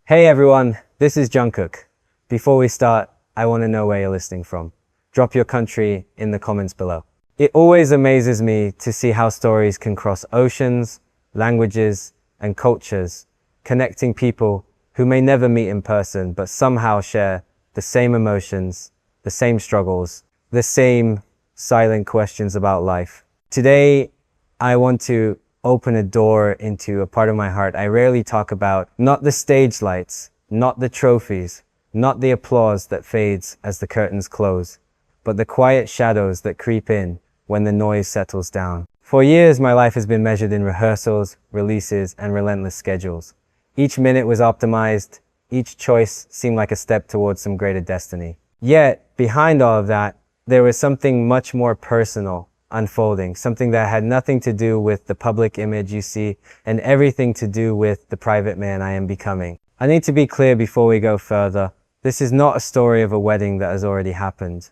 Hey everyone, this is Jungkook. Before we start, I want to know where you're listening from. Drop your country in the comments below. It always amazes me to see how stories can cross oceans, languages, and cultures, connecting people who may never meet in person but somehow share the same emotions, the same struggles, the same silent questions about life. Today, I want to open a door into a part of my heart I rarely talk about. Not the stage lights, not the trophies, not the applause that fades as the curtains close, but the quiet shadows that creep in when the noise settles down. For years, my life has been measured in rehearsals, releases, and relentless schedules. Each minute was optimized, each choice seemed like a step towards some greater destiny. Yet, behind all of that, there was something much more personal unfolding, something that had nothing to do with the public image you see and everything to do with the private man I am becoming. I need to be clear before we go further. This is not a story of a wedding that has already happened.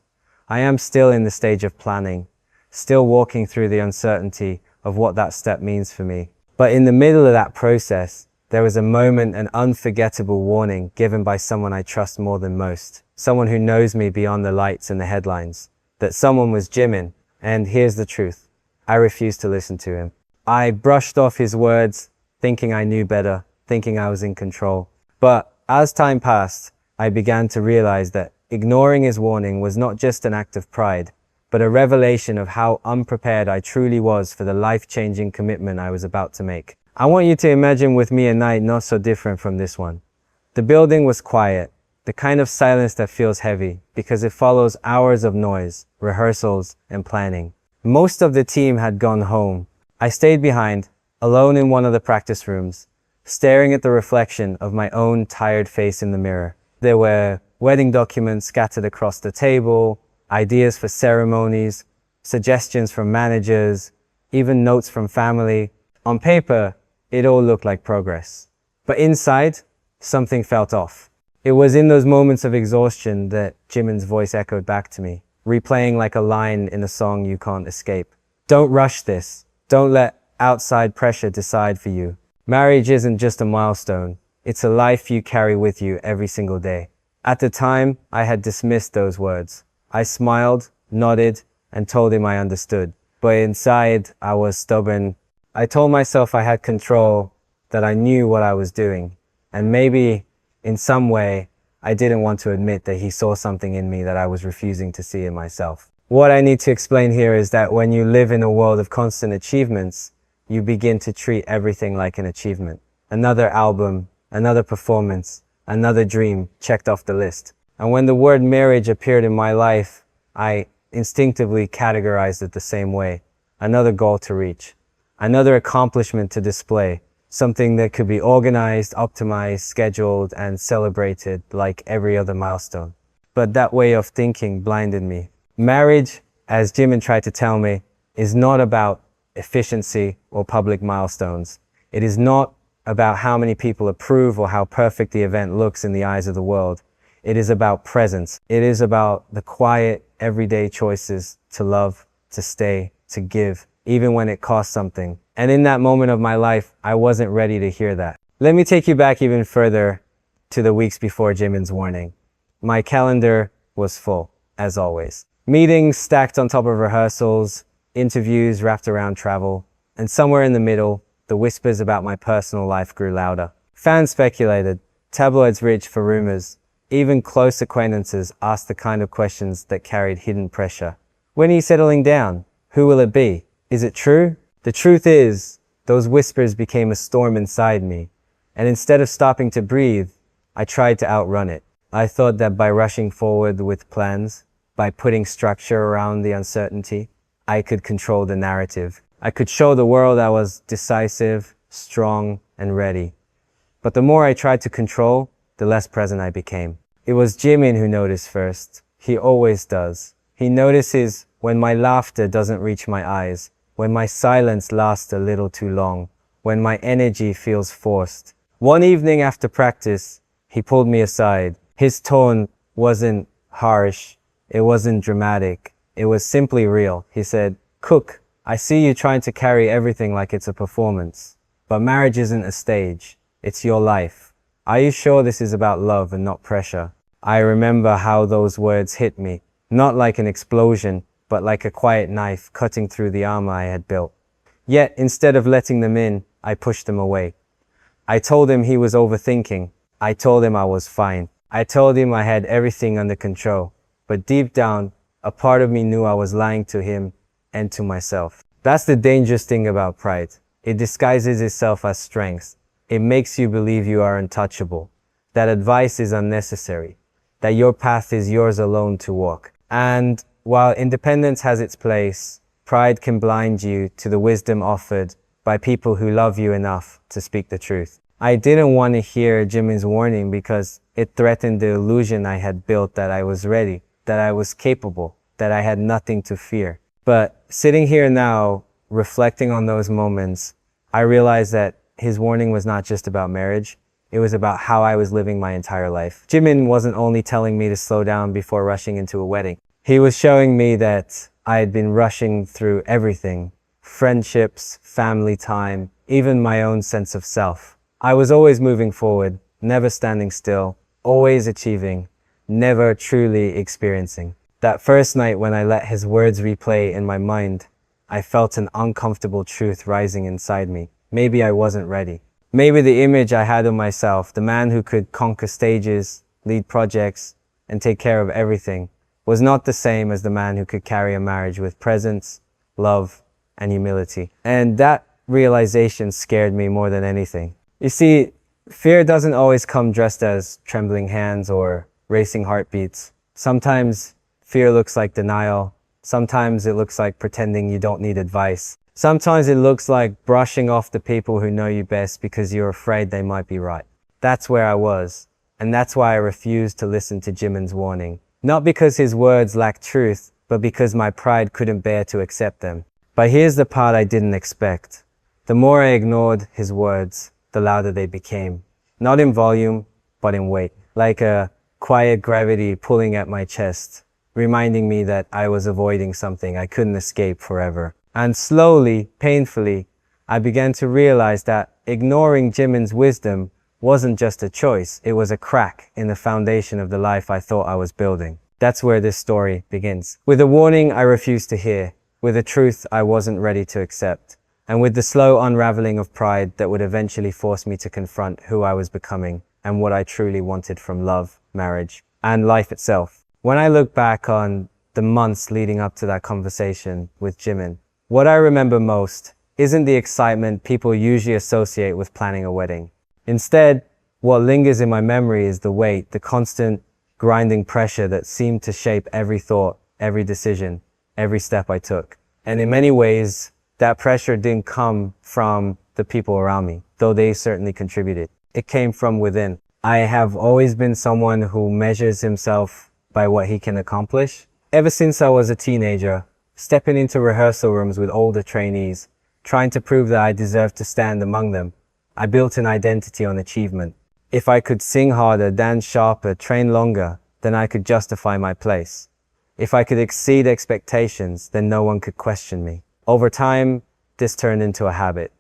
I am still in the stage of planning, still walking through the uncertainty of what that step means for me. But in the middle of that process, there was a moment, an unforgettable warning given by someone I trust more than most. Someone who knows me beyond the lights and the headlines. That someone was Jimin. And here's the truth. I refused to listen to him. I brushed off his words, thinking I knew better, thinking I was in control. But as time passed, I began to realize that ignoring his warning was not just an act of pride, but a revelation of how unprepared I truly was for the life-changing commitment I was about to make. I want you to imagine with me a night not so different from this one. The building was quiet, the kind of silence that feels heavy because it follows hours of noise, rehearsals, and planning. Most of the team had gone home. I stayed behind, alone in one of the practice rooms, staring at the reflection of my own tired face in the mirror. There were wedding documents scattered across the table, ideas for ceremonies, suggestions from managers, even notes from family. On paper, it all looked like progress. But inside, something felt off. It was in those moments of exhaustion that Jimin's voice echoed back to me, replaying like a line in a song you can't escape. Don't rush this. Don't let outside pressure decide for you. Marriage isn't just a milestone. It's a life you carry with you every single day. At the time, I had dismissed those words. I smiled, nodded, and told him I understood. But inside, I was stubborn. I told myself I had control, that I knew what I was doing. And maybe, in some way, I didn't want to admit that he saw something in me that I was refusing to see in myself. What I need to explain here is that when you live in a world of constant achievements, you begin to treat everything like an achievement. Another album, another performance, another dream checked off the list. And when the word marriage appeared in my life, I instinctively categorized it the same way. Another goal to reach, another accomplishment to display. Something that could be organized, optimized, scheduled, and celebrated like every other milestone. But that way of thinking blinded me. Marriage, as Jimin tried to tell me, is not about efficiency or public milestones. It is not about how many people approve or how perfect the event looks in the eyes of the world. It is about presence. It is about the quiet, everyday choices to love, to stay, to give, even when it costs something. And in that moment of my life, I wasn't ready to hear that. Let me take you back even further to the weeks before Jimin's warning. My calendar was full, as always. Meetings stacked on top of rehearsals, interviews wrapped around travel, and somewhere in the middle, the whispers about my personal life grew louder. Fans speculated, tabloids reached for rumors, even close acquaintances asked the kind of questions that carried hidden pressure. When are you settling down? Who will it be? Is it true? The truth is, those whispers became a storm inside me, and instead of stopping to breathe, I tried to outrun it. I thought that by rushing forward with plans, by putting structure around the uncertainty, I could control the narrative. I could show the world I was decisive, strong, and ready. But the more I tried to control, the less present I became. It was Jimin who noticed first. He always does. He notices when my laughter doesn't reach my eyes, when my silence lasts a little too long, when my energy feels forced. One evening after practice, he pulled me aside. His tone wasn't harsh, it wasn't dramatic, it was simply real. He said, "Cook, I see you trying to carry everything like it's a performance, but marriage isn't a stage, it's your life. Are you sure this is about love and not pressure? I remember how those words hit me, not like an explosion, but like a quiet knife cutting through the armor I had built. Yet, instead of letting them in, I pushed them away. I told him he was overthinking. I told him I was fine. I told him I had everything under control. But deep down, a part of me knew I was lying to him and to myself. That's the dangerous thing about pride. It disguises itself as strength. It makes you believe you are untouchable, that advice is unnecessary, that your path is yours alone to walk. And while independence has its place, pride can blind you to the wisdom offered by people who love you enough to speak the truth. I didn't want to hear Jimin's warning because it threatened the illusion I had built that I was ready, that I was capable, that I had nothing to fear. But sitting here now, reflecting on those moments, I realized that his warning was not just about marriage. It was about how I was living my entire life. Jimin wasn't only telling me to slow down before rushing into a wedding. He was showing me that I had been rushing through everything. Friendships, family time, even my own sense of self. I was always moving forward, never standing still, always achieving, never truly experiencing. That first night when I let his words replay in my mind, I felt an uncomfortable truth rising inside me. Maybe I wasn't ready. Maybe the image I had of myself, the man who could conquer stages, lead projects, and take care of everything, was not the same as the man who could carry a marriage with presence, love, and humility. And that realization scared me more than anything. You see, fear doesn't always come dressed as trembling hands or racing heartbeats. Sometimes fear looks like denial. Sometimes it looks like pretending you don't need advice. Sometimes it looks like brushing off the people who know you best because you're afraid they might be right. That's where I was. And that's why I refused to listen to Jimin's warning. Not because his words lacked truth, but because my pride couldn't bear to accept them. But here's the part I didn't expect. The more I ignored his words, the louder they became. Not in volume, but in weight. Like a quiet gravity pulling at my chest, reminding me that I was avoiding something I couldn't escape forever. And slowly, painfully, I began to realize that ignoring Jimin's wisdom wasn't just a choice, it was a crack in the foundation of the life I thought I was building. That's where this story begins. With a warning I refused to hear, with a truth I wasn't ready to accept, and with the slow unraveling of pride that would eventually force me to confront who I was becoming and what I truly wanted from love, marriage, and life itself. When I look back on the months leading up to that conversation with Jimin, what I remember most isn't the excitement people usually associate with planning a wedding. Instead, what lingers in my memory is the weight, the constant grinding pressure that seemed to shape every thought, every decision, every step I took. And in many ways, that pressure didn't come from the people around me, though they certainly contributed. It came from within. I have always been someone who measures himself by what he can accomplish. Ever since I was a teenager, stepping into rehearsal rooms with older trainees, trying to prove that I deserved to stand among them, I built an identity on achievement. If I could sing harder, dance sharper, train longer, then I could justify my place. If I could exceed expectations, then no one could question me. Over time, this turned into a habit,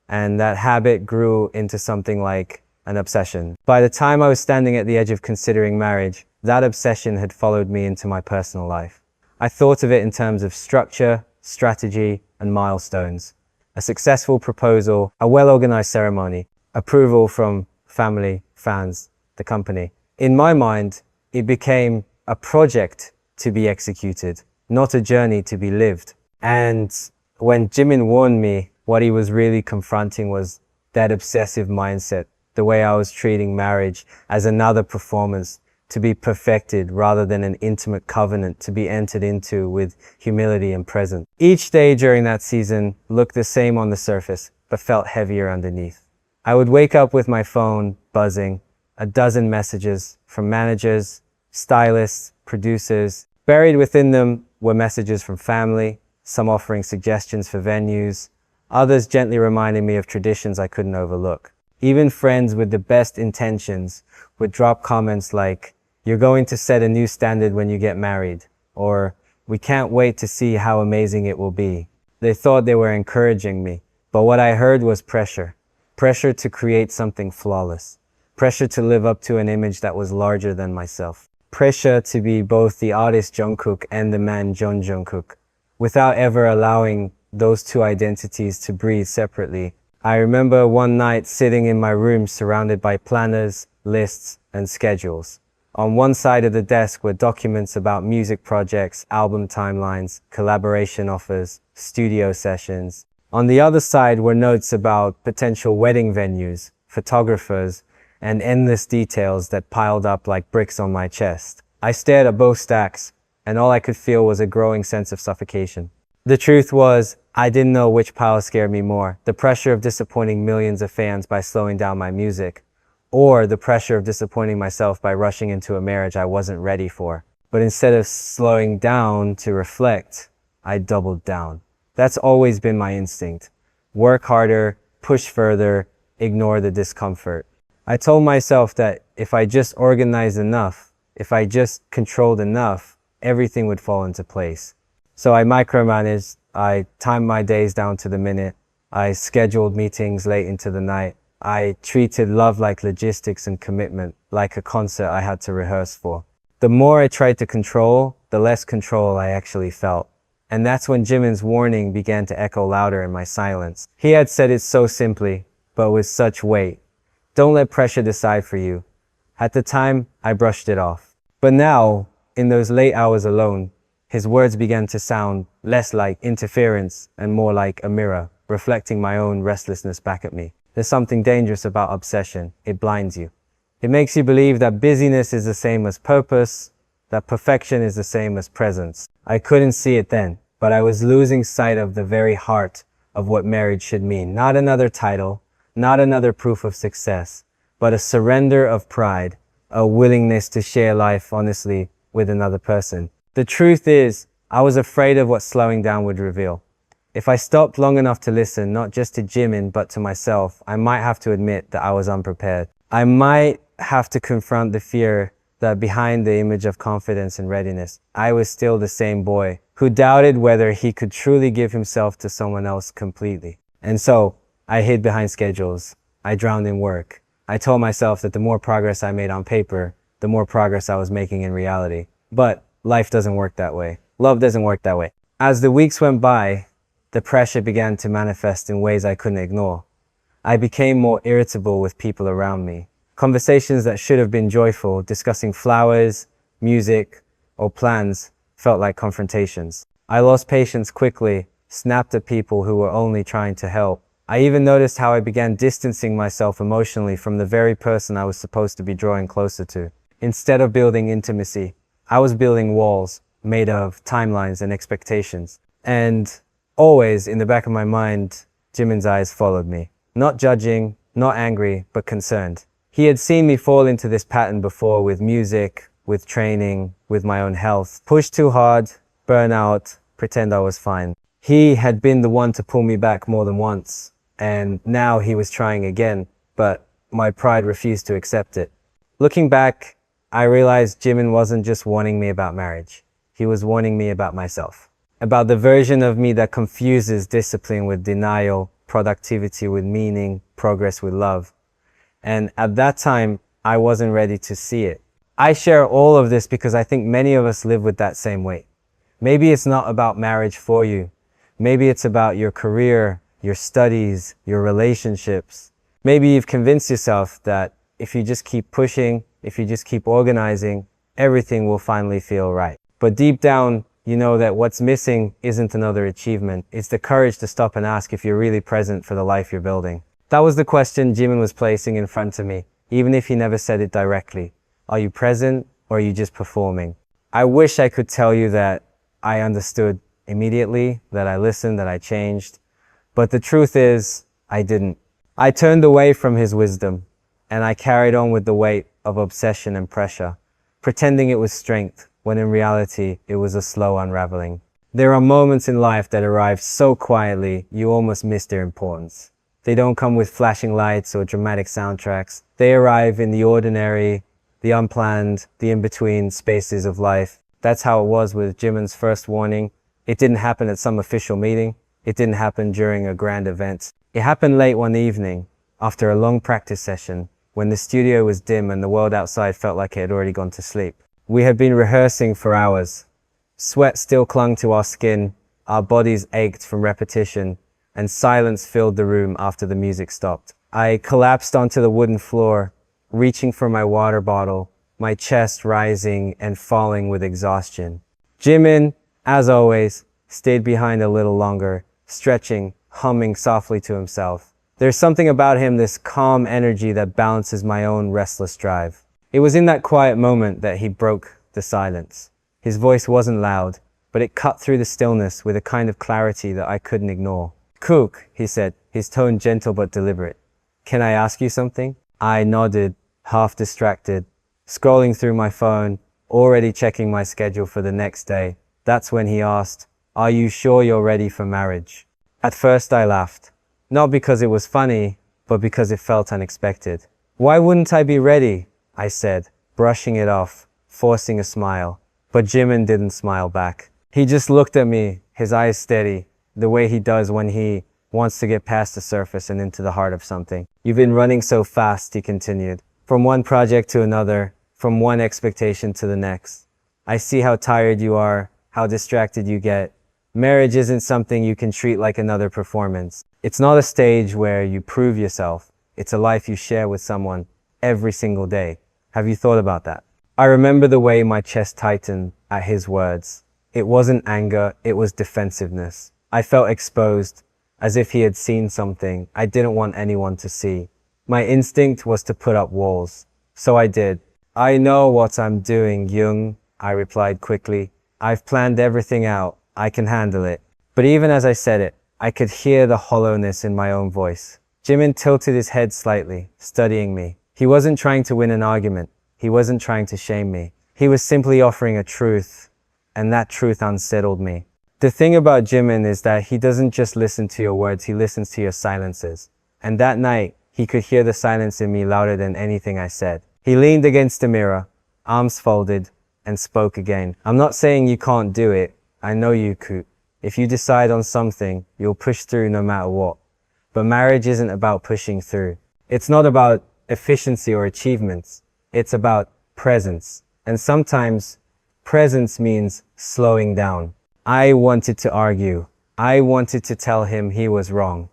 and that habit grew into something like an obsession. By the time I was standing at the edge of considering marriage, that obsession had followed me into my personal life. I thought of it in terms of structure, strategy, and milestones. A successful proposal, a well-organized ceremony, approval from family, fans, the company. In my mind, it became a project to be executed, not a journey to be lived. And when Jimin warned me, what he was really confronting was that obsessive mindset, the way I was treating marriage as another performance to be perfected rather than an intimate covenant to be entered into with humility and presence. Each day during that season looked the same on the surface, but felt heavier underneath. I would wake up with my phone buzzing, a dozen messages from managers, stylists, producers. Buried within them were messages from family, some offering suggestions for venues, others gently reminding me of traditions I couldn't overlook. Even friends with the best intentions would drop comments like, "You're going to set a new standard when you get married," or "We can't wait to see how amazing it will be." They thought they were encouraging me, but what I heard was pressure. Pressure to create something flawless. Pressure to live up to an image that was larger than myself. Pressure to be both the artist Jungkook and the man Jungkook, without ever allowing those two identities to breathe separately. I remember one night sitting in my room surrounded by planners, lists, and schedules. On one side of the desk were documents about music projects, album timelines, collaboration offers, studio sessions. On the other side were notes about potential wedding venues, photographers, and endless details that piled up like bricks on my chest. I stared at both stacks, and all I could feel was a growing sense of suffocation. The truth was, I didn't know which pile scared me more, the pressure of disappointing millions of fans by slowing down my music, or the pressure of disappointing myself by rushing into a marriage I wasn't ready for. But instead of slowing down to reflect, I doubled down. That's always been my instinct. Work harder, push further, ignore the discomfort. I told myself that if I just organized enough, if I just controlled enough, everything would fall into place. So I micromanaged, I timed my days down to the minute, I scheduled meetings late into the night, I treated love like logistics and commitment, like a concert I had to rehearse for. The more I tried to control, the less control I actually felt. And that's when Jimin's warning began to echo louder in my silence. He had said it so simply, but with such weight. Don't let pressure decide for you. At the time, I brushed it off. But now, in those late hours alone, his words began to sound less like interference and more like a mirror, reflecting my own restlessness back at me. There's something dangerous about obsession. It blinds you. It makes you believe that busyness is the same as purpose, that perfection is the same as presence. I couldn't see it then, but I was losing sight of the very heart of what marriage should mean. Not another title, not another proof of success, but a surrender of pride, a willingness to share life honestly with another person. The truth is, I was afraid of what slowing down would reveal. If I stopped long enough to listen, not just to Jimin, but to myself, I might have to admit that I was unprepared. I might have to confront the fear that behind the image of confidence and readiness, I was still the same boy who doubted whether he could truly give himself to someone else completely. And so, I hid behind schedules. I drowned in work. I told myself that the more progress I made on paper, the more progress I was making in reality. But life doesn't work that way. Love doesn't work that way. As the weeks went by, the pressure began to manifest in ways I couldn't ignore. I became more irritable with people around me. Conversations that should have been joyful, discussing flowers, music, or plans, felt like confrontations. I lost patience quickly, snapped at people who were only trying to help. I even noticed how I began distancing myself emotionally from the very person I was supposed to be drawing closer to. Instead of building intimacy, I was building walls made of timelines and expectations. And always in the back of my mind, Jimin's eyes followed me. Not judging, not angry, but concerned. He had seen me fall into this pattern before with music, with training, with my own health. Push too hard, burn out, pretend I was fine. He had been the one to pull me back more than once. And now he was trying again, but my pride refused to accept it. Looking back, I realized Jimin wasn't just warning me about marriage. He was warning me about myself. About the version of me that confuses discipline with denial, productivity with meaning, progress with love. And at that time, I wasn't ready to see it. I share all of this because I think many of us live with that same weight. Maybe it's not about marriage for you. Maybe it's about your career, your studies, your relationships. Maybe you've convinced yourself that if you just keep pushing, if you just keep organizing, everything will finally feel right. But deep down, you know that what's missing isn't another achievement. It's the courage to stop and ask if you're really present for the life you're building. That was the question Jimin was placing in front of me, even if he never said it directly. Are you present or are you just performing? I wish I could tell you that I understood immediately, that I listened, that I changed. But the truth is, I didn't. I turned away from his wisdom, and I carried on with the weight of obsession and pressure, pretending it was strength, when in reality, it was a slow unraveling. There are moments in life that arrive so quietly, you almost miss their importance. They don't come with flashing lights or dramatic soundtracks. They arrive in the ordinary, the unplanned, the in-between spaces of life. That's how it was with Jimin's first warning. It didn't happen at some official meeting. It didn't happen during a grand event. It happened late one evening, after a long practice session, when the studio was dim and the world outside felt like it had already gone to sleep. We had been rehearsing for hours. Sweat still clung to our skin, our bodies ached from repetition, and silence filled the room after the music stopped. I collapsed onto the wooden floor, reaching for my water bottle, my chest rising and falling with exhaustion. Jimin, as always, stayed behind a little longer, stretching, humming softly to himself. There's something about him, this calm energy that balances my own restless drive. It was in that quiet moment that he broke the silence. His voice wasn't loud, but it cut through the stillness with a kind of clarity that I couldn't ignore. "Cook," he said, his tone gentle but deliberate. "Can I ask you something?" I nodded, half distracted, scrolling through my phone, already checking my schedule for the next day. That's when he asked, "Are you sure you're ready for marriage?" At first I laughed, not because it was funny, but because it felt unexpected. "Why wouldn't I be ready?" I said, brushing it off, forcing a smile. But Jimin didn't smile back. He just looked at me, his eyes steady, the way he does when he wants to get past the surface and into the heart of something. "You've been running so fast," he continued, "from one project to another, from one expectation to the next. I see how tired you are, how distracted you get. Marriage isn't something you can treat like another performance. It's not a stage where you prove yourself. It's a life you share with someone every single day. Have you thought about that?" I remember the way my chest tightened at his words. It wasn't anger, it was defensiveness. I felt exposed, as if he had seen something I didn't want anyone to see. My instinct was to put up walls. So I did. "I know what I'm doing, Jung," I replied quickly. "I've planned everything out. I can handle it." But even as I said it, I could hear the hollowness in my own voice. Jimin tilted his head slightly, studying me. He wasn't trying to win an argument. He wasn't trying to shame me. He was simply offering a truth, and that truth unsettled me. The thing about Jimin is that he doesn't just listen to your words, he listens to your silences. And that night, he could hear the silence in me louder than anything I said. He leaned against the mirror, arms folded, and spoke again. "I'm not saying you can't do it. I know you could. If you decide on something, you'll push through no matter what. But marriage isn't about pushing through. It's not about efficiency or achievements. It's about presence. And sometimes, presence means slowing down." I wanted to argue. I wanted to tell him he was wrong,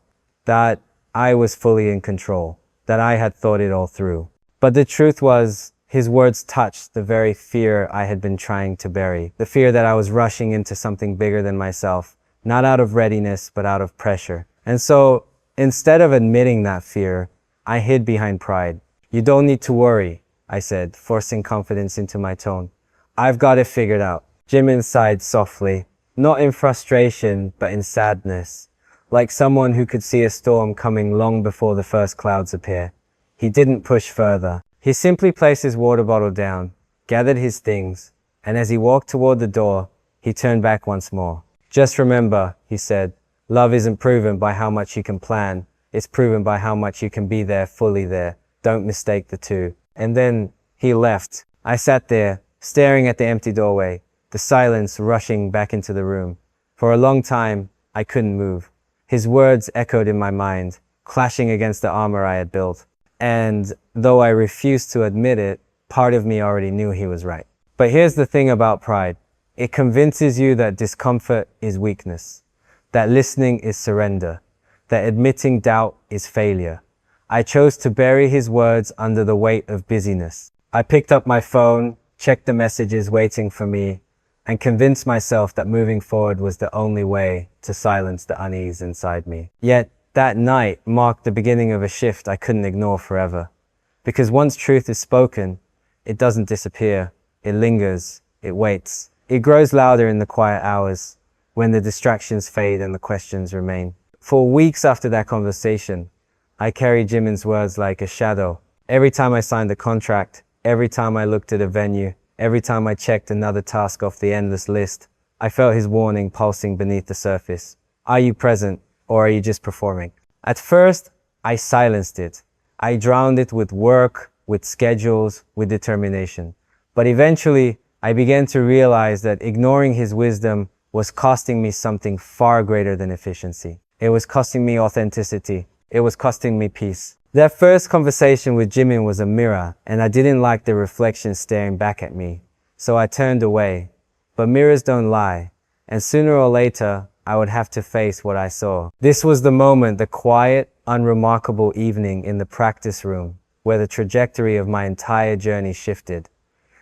that I was fully in control, that I had thought it all through. But the truth was, his words touched the very fear I had been trying to bury, the fear that I was rushing into something bigger than myself, not out of readiness, but out of pressure. And so, instead of admitting that fear, I hid behind pride. "You don't need to worry," I said, forcing confidence into my tone. "I've got it figured out." Jimin sighed softly, not in frustration, but in sadness, like someone who could see a storm coming long before the first clouds appear. He didn't push further. He simply placed his water bottle down, gathered his things, and as he walked toward the door, he turned back once more. "Just remember," he said, "love isn't proven by how much you can plan. It's proven by how much you can be there, fully there. Don't mistake the two." And then he left. I sat there, staring at the empty doorway, the silence rushing back into the room. For a long time, I couldn't move. His words echoed in my mind, clashing against the armor I had built. And though I refused to admit it, part of me already knew he was right. But here's the thing about pride. It convinces you that discomfort is weakness, that listening is surrender, that admitting doubt is failure. I chose to bury his words under the weight of busyness. I picked up my phone, checked the messages waiting for me, and convinced myself that moving forward was the only way to silence the unease inside me. Yet, that night marked the beginning of a shift I couldn't ignore forever. Because once truth is spoken, it doesn't disappear. It lingers. It waits. It grows louder in the quiet hours, when the distractions fade and the questions remain. For weeks after that conversation, I carried Jimin's words like a shadow. Every time I signed a contract, every time I looked at a venue, every time I checked another task off the endless list, I felt his warning pulsing beneath the surface. Are you present, or are you just performing? At first, I silenced it. I drowned it with work, with schedules, with determination. But eventually, I began to realize that ignoring his wisdom was costing me something far greater than efficiency. It was costing me authenticity. It was costing me peace. That first conversation with Jimin was a mirror, and I didn't like the reflection staring back at me, so I turned away. But mirrors don't lie, and sooner or later, I would have to face what I saw. This was the moment, the quiet, unremarkable evening in the practice room, where the trajectory of my entire journey shifted.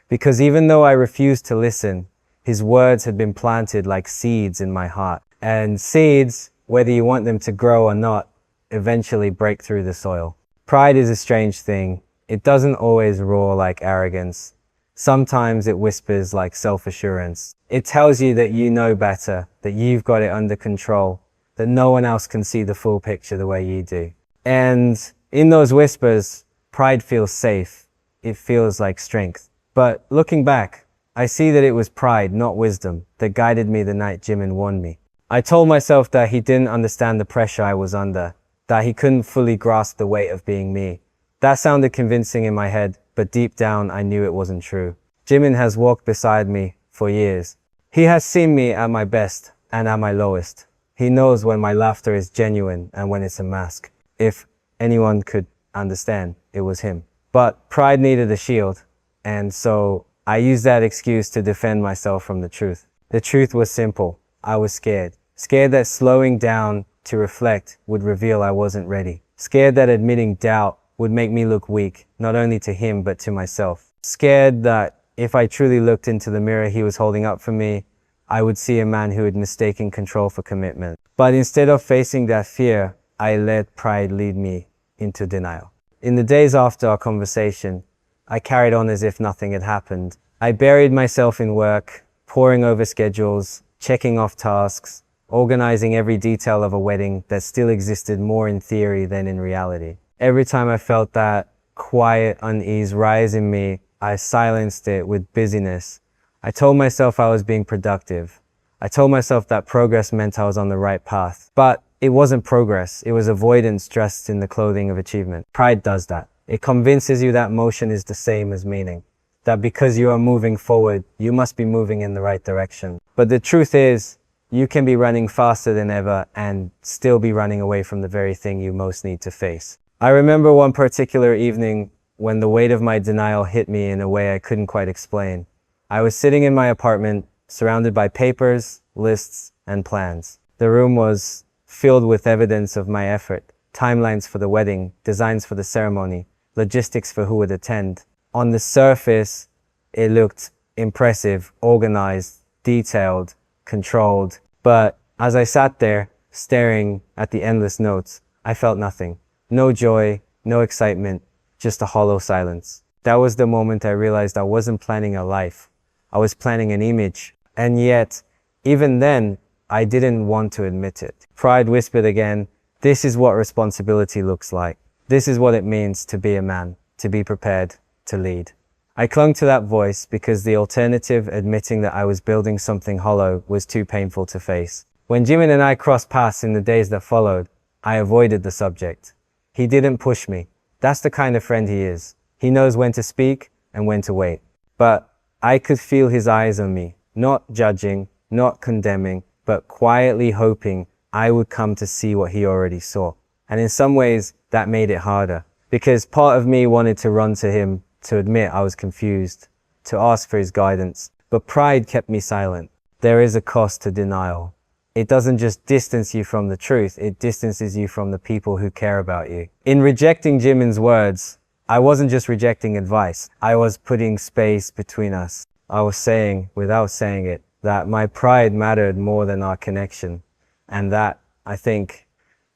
Because even though I refused to listen, his words had been planted like seeds in my heart. And seeds, whether you want them to grow or not, eventually break through the soil. Pride is a strange thing. It doesn't always roar like arrogance. Sometimes it whispers like self-assurance. It tells you that you know better, that you've got it under control, that no one else can see the full picture the way you do. And in those whispers, pride feels safe. It feels like strength. But looking back, I see that it was pride, not wisdom, that guided me the night Jimin warned me. I told myself that he didn't understand the pressure I was under, that he couldn't fully grasp the weight of being me. That sounded convincing in my head, but deep down I knew it wasn't true. Jimin has walked beside me for years. He has seen me at my best and at my lowest. He knows when my laughter is genuine and when it's a mask. If anyone could understand, it was him. But pride needed a shield, and so I used that excuse to defend myself from the truth. The truth was simple. I was scared. Scared that slowing down to reflect would reveal I wasn't ready. Scared that admitting doubt would make me look weak, not only to him, but to myself. Scared that if I truly looked into the mirror he was holding up for me, I would see a man who had mistaken control for commitment. But instead of facing that fear, I let pride lead me into denial. In the days after our conversation, I carried on as if nothing had happened. I buried myself in work, poring over schedules, checking off tasks, organizing every detail of a wedding that still existed more in theory than in reality. Every time I felt that quiet unease rise in me, I silenced it with busyness. I told myself I was being productive. I told myself that progress meant I was on the right path. But it wasn't progress, it was avoidance dressed in the clothing of achievement. Pride does that. It convinces you that motion is the same as meaning. That because you are moving forward, you must be moving in the right direction. But the truth is, you can be running faster than ever and still be running away from the very thing you most need to face. I remember one particular evening when the weight of my denial hit me in a way I couldn't quite explain. I was sitting in my apartment, surrounded by papers, lists, and plans. The room was filled with evidence of my effort, timelines for the wedding, designs for the ceremony, logistics for who would attend. On the surface, it looked impressive, organized, detailed, controlled. But as I sat there, staring at the endless notes, I felt nothing. No joy, no excitement, just a hollow silence. That was the moment I realized I wasn't planning a life. I was planning an image. And yet, even then, I didn't want to admit it. Pride whispered again, this is what responsibility looks like. This is what it means to be a man, to be prepared, to lead. I clung to that voice because the alternative, admitting that I was building something hollow, was too painful to face. When Jimin and I crossed paths in the days that followed, I avoided the subject. He didn't push me. That's the kind of friend he is. He knows when to speak and when to wait. But I could feel his eyes on me, not judging, not condemning, but quietly hoping I would come to see what he already saw. And in some ways, that made it harder, because part of me wanted to run to him, to admit I was confused, to ask for his guidance. But pride kept me silent. There is a cost to denial. It doesn't just distance you from the truth, it distances you from the people who care about you. In rejecting Jimin's words, I wasn't just rejecting advice, I was putting space between us. I was saying, without saying it, that my pride mattered more than our connection. And that, I think,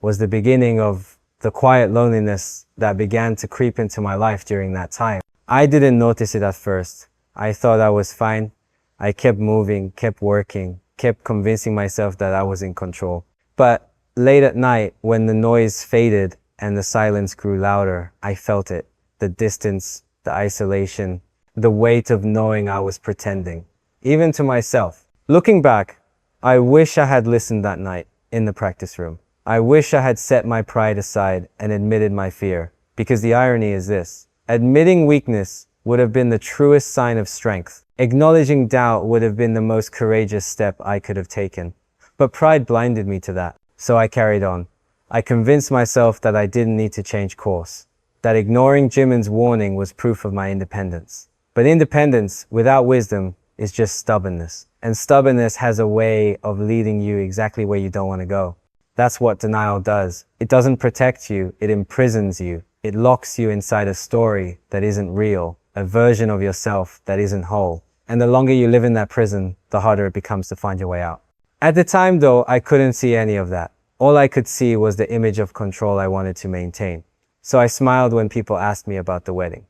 was the beginning of the quiet loneliness that began to creep into my life during that time. I didn't notice it at first. I thought I was fine. I kept moving, kept working, kept convincing myself that I was in control. But late at night, when the noise faded and the silence grew louder, I felt it. The distance, the isolation, the weight of knowing I was pretending, even to myself. Looking back, I wish I had listened that night in the practice room. I wish I had set my pride aside and admitted my fear, because the irony is this. Admitting weakness would have been the truest sign of strength. Acknowledging doubt would have been the most courageous step I could have taken. But pride blinded me to that, so I carried on. I convinced myself that I didn't need to change course, that ignoring Jimin's warning was proof of my independence. But independence without wisdom is just stubbornness. And stubbornness has a way of leading you exactly where you don't want to go. That's what denial does. It doesn't protect you, it imprisons you. It locks you inside a story that isn't real, a version of yourself that isn't whole. And the longer you live in that prison, the harder it becomes to find your way out. At the time though, I couldn't see any of that. All I could see was the image of control I wanted to maintain. So I smiled when people asked me about the wedding.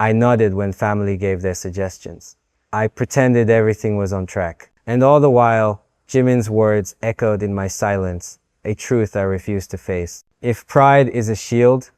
I nodded when family gave their suggestions. I pretended everything was on track. And all the while, Jimin's words echoed in my silence, a truth I refused to face. If pride is a shield,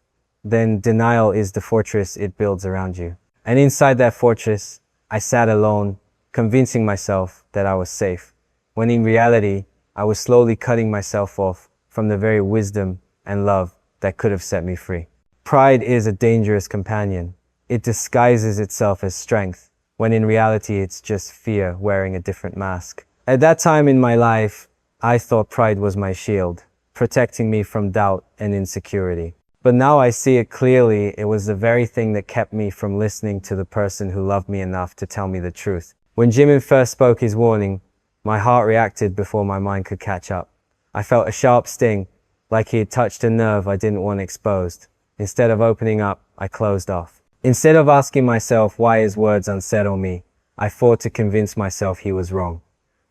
then denial is the fortress it builds around you. And inside that fortress, I sat alone, convincing myself that I was safe, when in reality, I was slowly cutting myself off from the very wisdom and love that could have set me free. Pride is a dangerous companion. It disguises itself as strength, when in reality it's just fear wearing a different mask. At that time in my life, I thought pride was my shield, protecting me from doubt and insecurity. But now I see it clearly, it was the very thing that kept me from listening to the person who loved me enough to tell me the truth. When Jimin first spoke his warning, my heart reacted before my mind could catch up. I felt a sharp sting, like he had touched a nerve I didn't want exposed. Instead of opening up, I closed off. Instead of asking myself why his words unsettle me, I fought to convince myself he was wrong.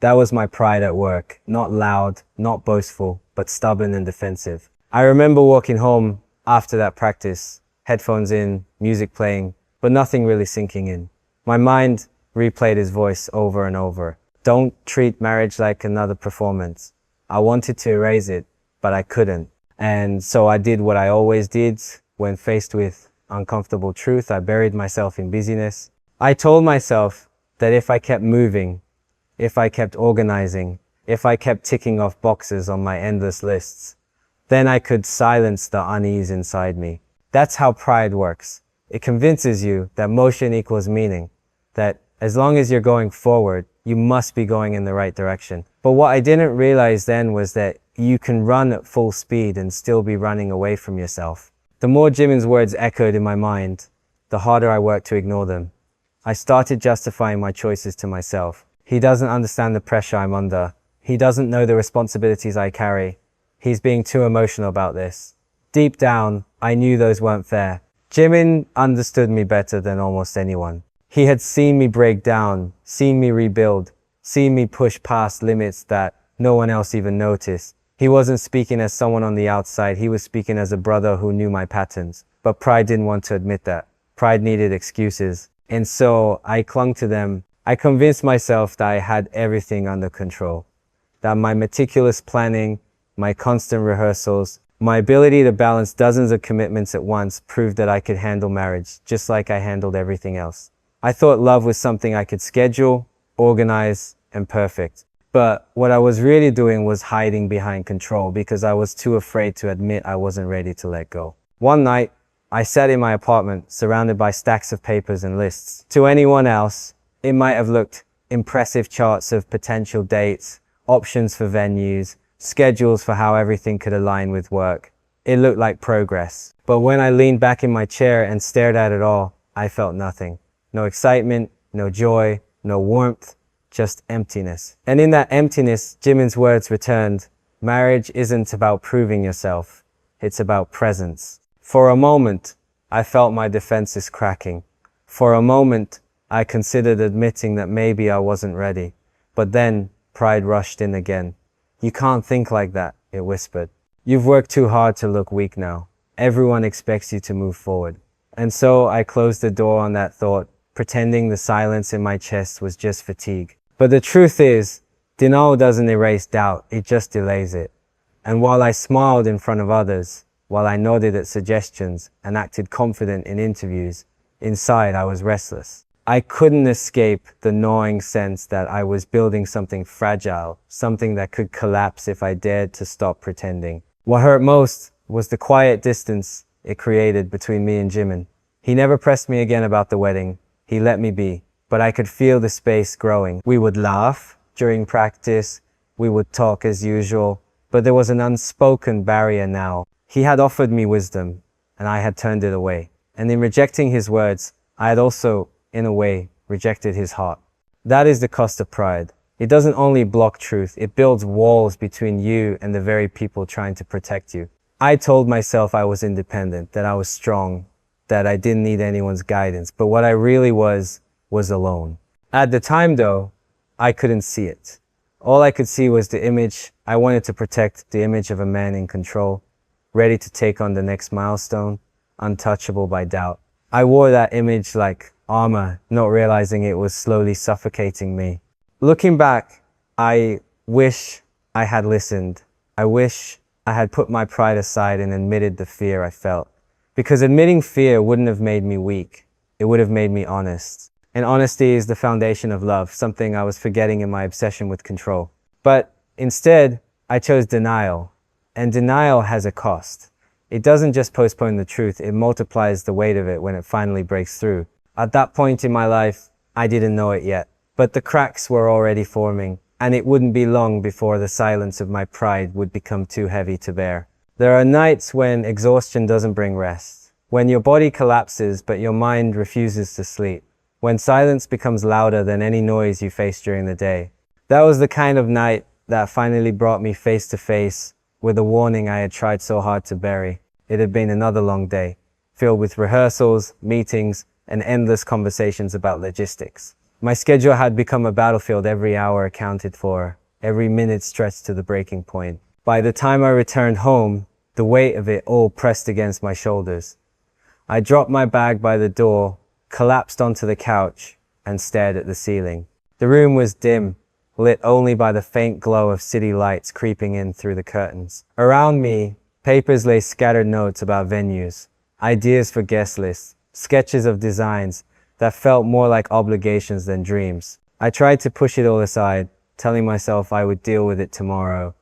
That was my pride at work, not loud, not boastful, but stubborn and defensive. I remember walking home after that practice, headphones in, music playing, but nothing really sinking in. My mind replayed his voice over and over. Don't treat marriage like another performance. I wanted to erase it, but I couldn't. And so I did what I always did when faced with uncomfortable truth. I buried myself in busyness. I told myself that if I kept moving, if I kept organizing, if I kept ticking off boxes on my endless lists, then I could silence the unease inside me. That's how pride works. It convinces you that motion equals meaning, that as long as you're going forward, you must be going in the right direction. But what I didn't realize then was that you can run at full speed and still be running away from yourself. The more Jimin's words echoed in my mind, the harder I worked to ignore them. I started justifying my choices to myself. He doesn't understand the pressure I'm under. He doesn't know the responsibilities I carry. He's being too emotional about this. Deep down, I knew those weren't fair. Jimin understood me better than almost anyone. He had seen me break down, seen me rebuild, seen me push past limits that no one else even noticed. He wasn't speaking as someone on the outside, he was speaking as a brother who knew my patterns. But pride didn't want to admit that. Pride needed excuses. And so I clung to them. I convinced myself that I had everything under control. That my meticulous planning, my constant rehearsals, my ability to balance dozens of commitments at once proved that I could handle marriage, just like I handled everything else. I thought love was something I could schedule, organize, and perfect. But what I was really doing was hiding behind control because I was too afraid to admit I wasn't ready to let go. One night, I sat in my apartment, surrounded by stacks of papers and lists. To anyone else, it might have looked impressive charts of potential dates, options for venues, schedules for how everything could align with work. It looked like progress. But when I leaned back in my chair and stared at it all, I felt nothing. No excitement, no joy, no warmth, just emptiness. And in that emptiness, Jimin's words returned. Marriage isn't about proving yourself. It's about presence. For a moment, I felt my defenses cracking. For a moment, I considered admitting that maybe I wasn't ready. But then, pride rushed in again. You can't think like that, it whispered. You've worked too hard to look weak now. Everyone expects you to move forward. And so I closed the door on that thought, pretending the silence in my chest was just fatigue. But the truth is, denial doesn't erase doubt, it just delays it. And while I smiled in front of others, while I nodded at suggestions and acted confident in interviews, inside I was restless. I couldn't escape the gnawing sense that I was building something fragile, something that could collapse if I dared to stop pretending. What hurt most was the quiet distance it created between me and Jimin. He never pressed me again about the wedding. He let me be, but I could feel the space growing. We would laugh during practice. We would talk as usual. but there was an unspoken barrier now. He had offered me wisdom, and I had turned it away. And in rejecting his words, I had also, in a way, rejected his heart. That is the cost of pride. It doesn't only block truth, it builds walls between you and the very people trying to protect you. I told myself I was independent, that I was strong, that I didn't need anyone's guidance, but what I really was alone. At the time though, I couldn't see it. All I could see was the image I wanted to protect, the image of a man in control, ready to take on the next milestone, untouchable by doubt. I wore that image like armor, not realizing it was slowly suffocating me. Looking back, I wish I had listened. I wish I had put my pride aside and admitted the fear I felt. Because admitting fear wouldn't have made me weak. It would have made me honest. And honesty is the foundation of love, something I was forgetting in my obsession with control. But instead, I chose denial. And denial has a cost. It doesn't just postpone the truth, it multiplies the weight of it when it finally breaks through. At that point in my life, I didn't know it yet. But the cracks were already forming, and it wouldn't be long before the silence of my pride would become too heavy to bear. There are nights when exhaustion doesn't bring rest, when your body collapses but your mind refuses to sleep, when silence becomes louder than any noise you face during the day. That was the kind of night that finally brought me face to face with a warning I had tried so hard to bury. It had been another long day, filled with rehearsals, meetings, and endless conversations about logistics. My schedule had become a battlefield, every hour accounted for, every minute stretched to the breaking point. By the time I returned home, the weight of it all pressed against my shoulders. I dropped my bag by the door, collapsed onto the couch, and stared at the ceiling. The room was dim, lit only by the faint glow of city lights creeping in through the curtains. Around me, papers lay scattered, notes about venues, ideas for guest lists, sketches of designs that felt more like obligations than dreams. I tried to push it all aside, telling myself I would deal with it tomorrow.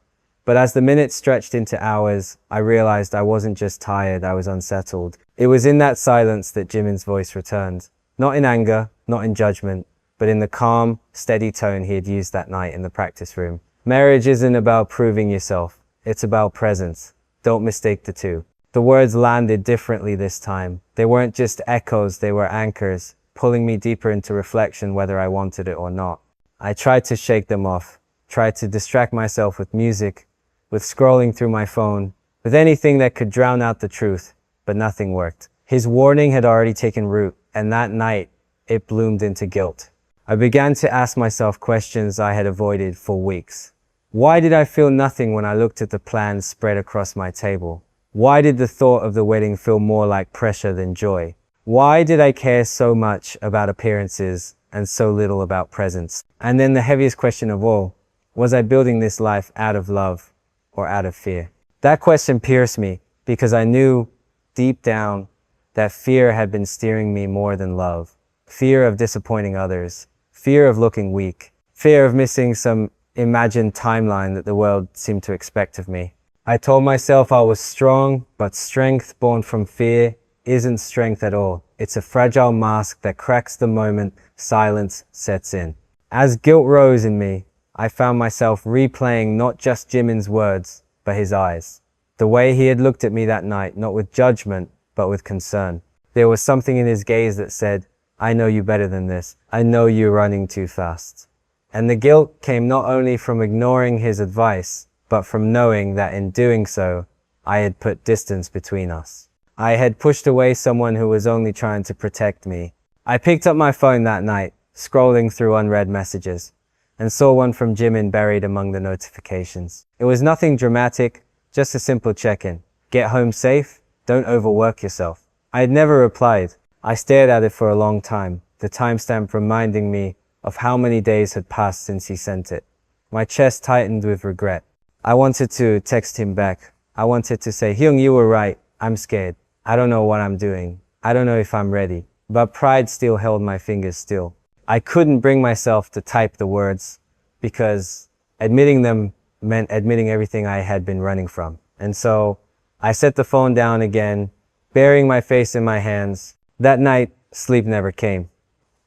But as the minutes stretched into hours, I realized I wasn't just tired, I was unsettled. It was in that silence that Jimin's voice returned. Not in anger, not in judgment, but in the calm, steady tone he had used that night in the practice room. Marriage isn't about proving yourself, it's about presence. Don't mistake the two. The words landed differently this time. They weren't just echoes, they were anchors, pulling me deeper into reflection whether I wanted it or not. I tried to shake them off, tried to distract myself with music, with scrolling through my phone, with anything that could drown out the truth, but nothing worked. His warning had already taken root, and that night, it bloomed into guilt. I began to ask myself questions I had avoided for weeks. Why did I feel nothing when I looked at the plans spread across my table? Why did the thought of the wedding feel more like pressure than joy? Why did I care so much about appearances and so little about presence? And then the heaviest question of all, was I building this life out of love or out of fear? That question pierced me because I knew deep down that fear had been steering me more than love. Fear of disappointing others, fear of looking weak, fear of missing some imagined timeline that the world seemed to expect of me. I told myself I was strong, but strength born from fear isn't strength at all. It's a fragile mask that cracks the moment silence sets in. As guilt rose in me, I found myself replaying not just Jimin's words, but his eyes. The way he had looked at me that night, not with judgment, but with concern. There was something in his gaze that said, I know you better than this. I know you're running too fast. And the guilt came not only from ignoring his advice, but from knowing that in doing so, I had put distance between us. I had pushed away someone who was only trying to protect me. I picked up my phone that night, scrolling through unread messages, and saw one from Jimin buried among the notifications. It was nothing dramatic, just a simple check-in. Get home safe, don't overwork yourself. I had never replied. I stared at it for a long time, the timestamp reminding me of how many days had passed since he sent it. My chest tightened with regret. I wanted to text him back. I wanted to say, Hyung, you were right. I'm scared. I don't know what I'm doing. I don't know if I'm ready. But pride still held my fingers still. I couldn't bring myself to type the words because admitting them meant admitting everything I had been running from. And so I set the phone down again, burying my face in my hands. That night, sleep never came.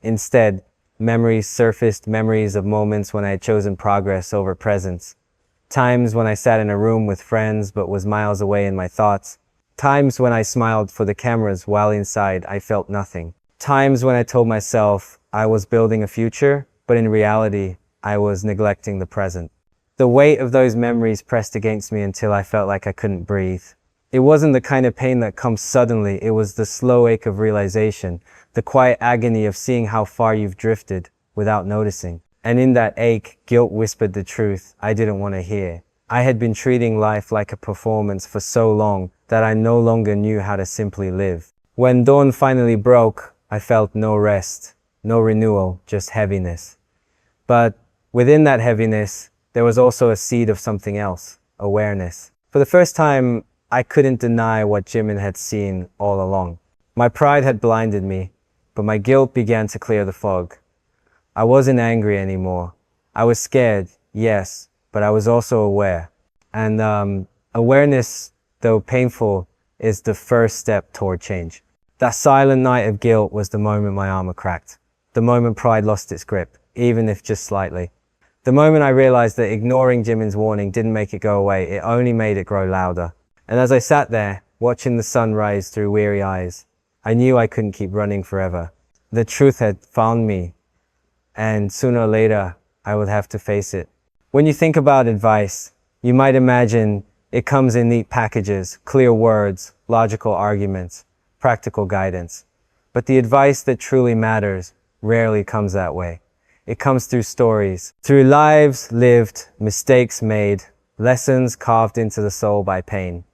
Instead, memories surfaced, memories of moments when I had chosen progress over presence, Times when I sat in a room with friends but was miles away in my thoughts. Times when I smiled for the cameras while inside I felt nothing. Times when I told myself I was building a future, but in reality, I was neglecting the present. The weight of those memories pressed against me until I felt like I couldn't breathe. It wasn't the kind of pain that comes suddenly, it was the slow ache of realization, the quiet agony of seeing how far you've drifted without noticing. And in that ache, guilt whispered the truth I didn't want to hear. I had been treating life like a performance for so long that I no longer knew how to simply live. When dawn finally broke, I felt no rest, no renewal, just heaviness. But within that heaviness, there was also a seed of something else, awareness. For the first time, I couldn't deny what Jimin had seen all along. My pride had blinded me, but my guilt began to clear the fog. I wasn't angry anymore. I was scared, yes, but I was also aware. And awareness, though painful, is the first step toward change. That silent night of guilt was the moment my armor cracked. The moment pride lost its grip, even if just slightly. The moment I realized that ignoring Jimin's warning didn't make it go away, it only made it grow louder. And as I sat there, watching the sun rise through weary eyes, I knew I couldn't keep running forever. The truth had found me, and sooner or later, I would have to face it. When you think about advice, you might imagine it comes in neat packages, clear words, logical arguments, practical guidance. But the advice that truly matters rarely comes that way. It comes through stories, through lives lived, mistakes made, lessons carved into the soul by pain.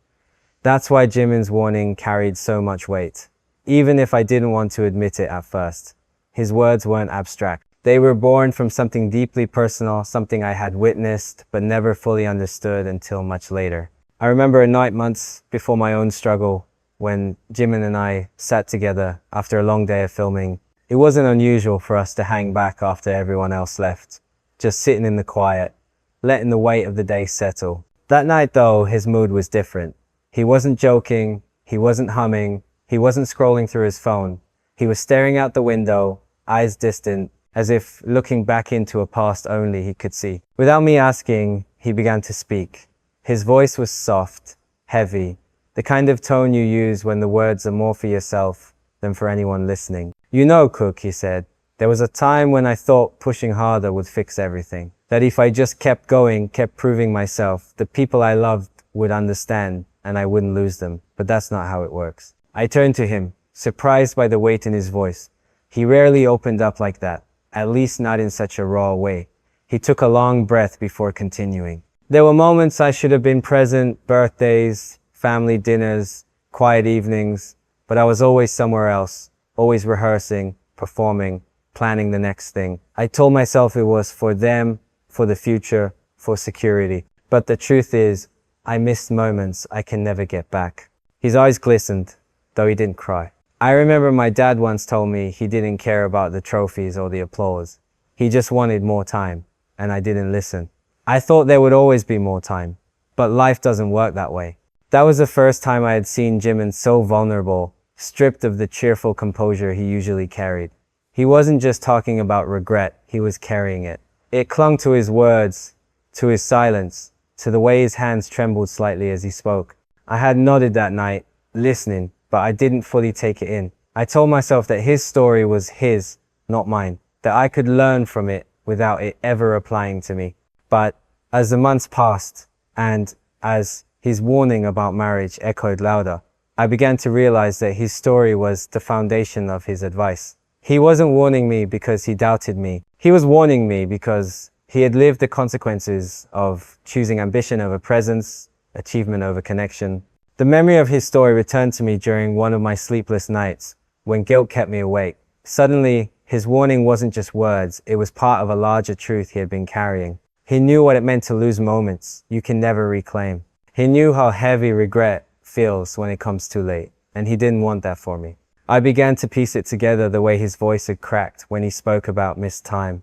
That's why Jimin's warning carried so much weight, even if I didn't want to admit it at first. His words weren't abstract. They were born from something deeply personal, something I had witnessed but never fully understood until much later. I remember a night months before my own struggle when Jimin and I sat together after a long day of filming. It wasn't unusual for us to hang back after everyone else left, just sitting in the quiet, letting the weight of the day settle. That night though, his mood was different. He wasn't joking, he wasn't humming, he wasn't scrolling through his phone. He was staring out the window, eyes distant, as if looking back into a past only he could see. Without me asking, he began to speak. His voice was soft, heavy, the kind of tone you use when the words are more for yourself than for anyone listening. You know, Cook, he said, there was a time when I thought pushing harder would fix everything. That if I just kept going, kept proving myself, the people I loved would understand and I wouldn't lose them. But that's not how it works. I turned to him, surprised by the weight in his voice. He rarely opened up like that, at least not in such a raw way. He took a long breath before continuing. There were moments I should have been present, birthdays, family dinners, quiet evenings, but I was always somewhere else, always rehearsing, performing, planning the next thing. I told myself it was for them, for the future, for security. But the truth is, I missed moments I can never get back. His eyes glistened, though he didn't cry. I remember my dad once told me he didn't care about the trophies or the applause. He just wanted more time, and I didn't listen. I thought there would always be more time, but life doesn't work that way. That was the first time I had seen Jimin so vulnerable, stripped of the cheerful composure he usually carried. He wasn't just talking about regret, he was carrying it. It clung to his words, to his silence, to the way his hands trembled slightly as he spoke. I had nodded that night, listening, but I didn't fully take it in. I told myself that his story was his, not mine, that I could learn from it without it ever applying to me. But as the months passed, and as his warning about marriage echoed louder, I began to realize that his story was the foundation of his advice. He wasn't warning me because he doubted me. He was warning me because he had lived the consequences of choosing ambition over presence, achievement over connection. The memory of his story returned to me during one of my sleepless nights, when guilt kept me awake. Suddenly, his warning wasn't just words, it was part of a larger truth he had been carrying. He knew what it meant to lose moments you can never reclaim. He knew how heavy regret feels when it comes too late, and he didn't want that for me. I began to piece it together, the way his voice had cracked when he spoke about missed time,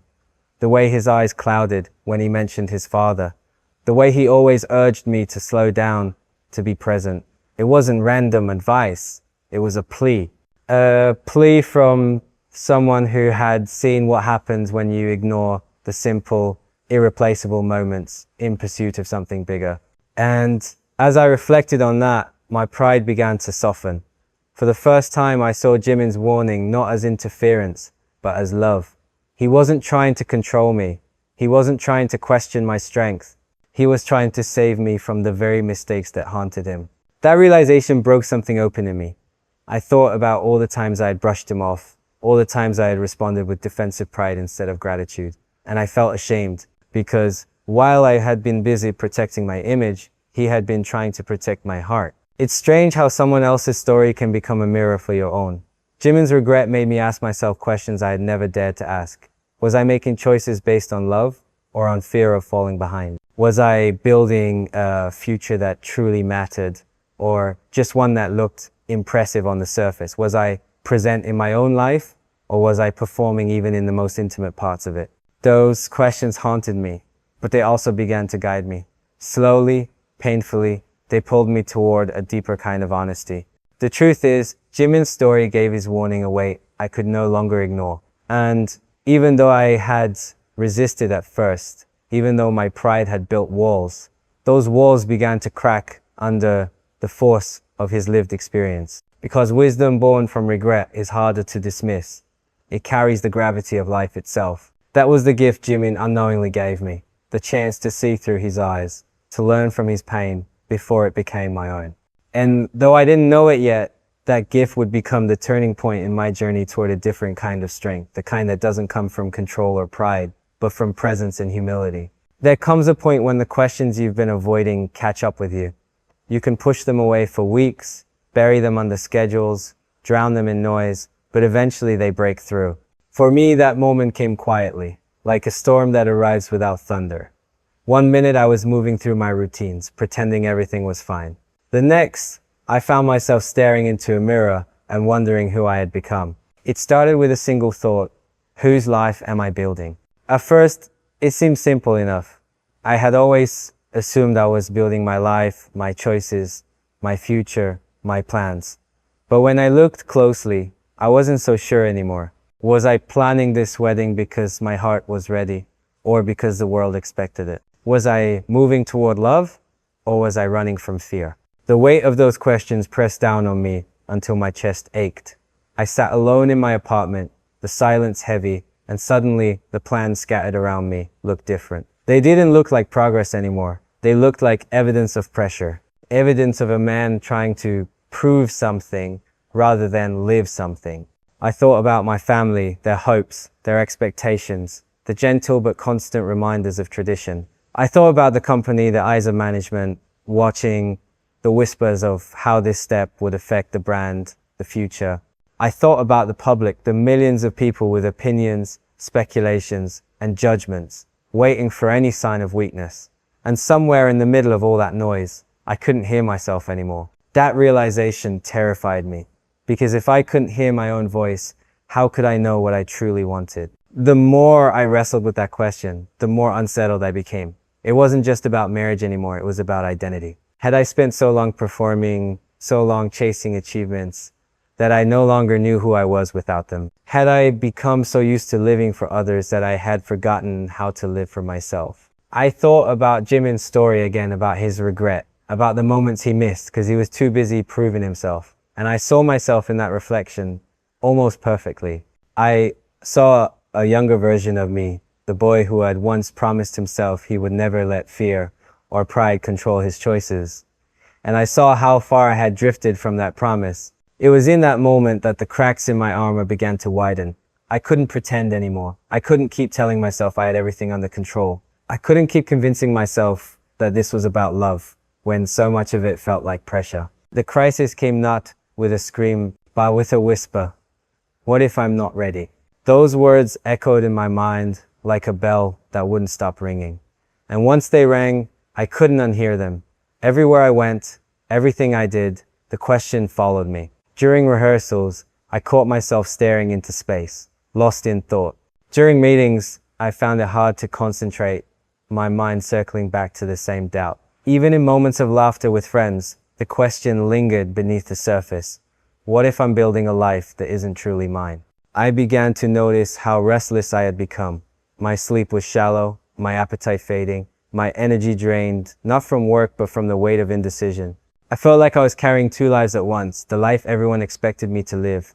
the way his eyes clouded when he mentioned his father, the way he always urged me to slow down, to be present. It wasn't random advice, it was a plea. A plea from someone who had seen what happens when you ignore the simple, irreplaceable moments in pursuit of something bigger. And as I reflected on that, my pride began to soften. For the first time, I saw Jimin's warning not as interference, but as love. He wasn't trying to control me. He wasn't trying to question my strength. He was trying to save me from the very mistakes that haunted him. That realization broke something open in me. I thought about all the times I had brushed him off, all the times I had responded with defensive pride instead of gratitude. And I felt ashamed because while I had been busy protecting my image, he had been trying to protect my heart. It's strange how someone else's story can become a mirror for your own. Jimin's regret made me ask myself questions I had never dared to ask. Was I making choices based on love or on fear of falling behind? Was I building a future that truly mattered or just one that looked impressive on the surface? Was I present in my own life or was I performing even in the most intimate parts of it? Those questions haunted me, but they also began to guide me. Slowly, painfully, they pulled me toward a deeper kind of honesty. The truth is, Jimin's story gave his warning a weight I could no longer ignore. And even though I had resisted at first, even though my pride had built walls, those walls began to crack under the force of his lived experience. Because wisdom born from regret is harder to dismiss. It carries the gravity of life itself. That was the gift Jimin unknowingly gave me, the chance to see through his eyes, to learn from his pain before it became my own. And though I didn't know it yet, that gift would become the turning point in my journey toward a different kind of strength, the kind that doesn't come from control or pride, but from presence and humility. There comes a point when the questions you've been avoiding catch up with you. You can push them away for weeks, bury them under schedules, drown them in noise, but eventually they break through. For me, that moment came quietly, like a storm that arrives without thunder. One minute I was moving through my routines, pretending everything was fine. The next, I found myself staring into a mirror and wondering who I had become. It started with a single thought: whose life am I building? At first, it seemed simple enough. I had always assumed I was building my life, my choices, my future, my plans. But when I looked closely, I wasn't so sure anymore. Was I planning this wedding because my heart was ready, or because the world expected it? Was I moving toward love, or was I running from fear? The weight of those questions pressed down on me until my chest ached. I sat alone in my apartment, the silence heavy, and suddenly the plans scattered around me looked different. They didn't look like progress anymore. They looked like evidence of pressure, evidence of a man trying to prove something rather than live something. I thought about my family, their hopes, their expectations, the gentle but constant reminders of tradition. I thought about the company, the eyes of management, watching the whispers of how this step would affect the brand, the future. I thought about the public, the millions of people with opinions, speculations, and judgments, waiting for any sign of weakness. And somewhere in the middle of all that noise, I couldn't hear myself anymore. That realization terrified me, because if I couldn't hear my own voice, how could I know what I truly wanted? The more I wrestled with that question, the more unsettled I became. It wasn't just about marriage anymore, it was about identity. Had I spent so long performing, so long chasing achievements, that I no longer knew who I was without them? Had I become so used to living for others that I had forgotten how to live for myself? I thought about Jimin's story again, about his regret, about the moments he missed because he was too busy proving himself. And I saw myself in that reflection almost perfectly. I saw a younger version of me, the boy who had once promised himself he would never let fear or pride control his choices. And I saw how far I had drifted from that promise. It was in that moment that the cracks in my armor began to widen. I couldn't pretend anymore. I couldn't keep telling myself I had everything under control. I couldn't keep convincing myself that this was about love, when so much of it felt like pressure. The crisis came not with a scream, but with a whisper. What if I'm not ready? Those words echoed in my mind like a bell that wouldn't stop ringing. And once they rang, I couldn't unhear them. Everywhere I went, everything I did, the question followed me. During rehearsals, I caught myself staring into space, lost in thought. During meetings, I found it hard to concentrate, my mind circling back to the same doubt. Even in moments of laughter with friends, the question lingered beneath the surface. What if I'm building a life that isn't truly mine? I began to notice how restless I had become. My sleep was shallow, my appetite fading, my energy drained, not from work but from the weight of indecision. I felt like I was carrying two lives at once, the life everyone expected me to live,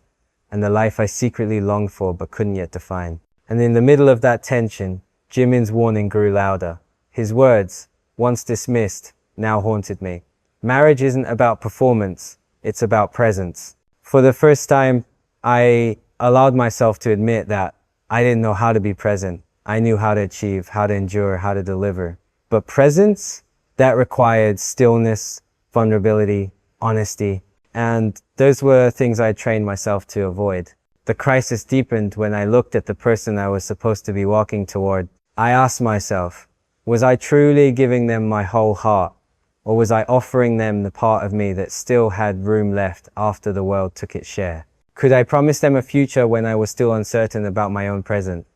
and the life I secretly longed for but couldn't yet define. And in the middle of that tension, Jimin's warning grew louder. His words, once dismissed, now haunted me. Marriage isn't about performance, it's about presence. For the first time, I allowed myself to admit that I didn't know how to be present. I knew how to achieve, how to endure, how to deliver. But presence, that required stillness, vulnerability, honesty, and those were things I trained myself to avoid. The crisis deepened when I looked at the person I was supposed to be walking toward. I asked myself, was I truly giving them my whole heart? Or was I offering them the part of me that still had room left after the world took its share? Could I promise them a future when I was still uncertain about my own present?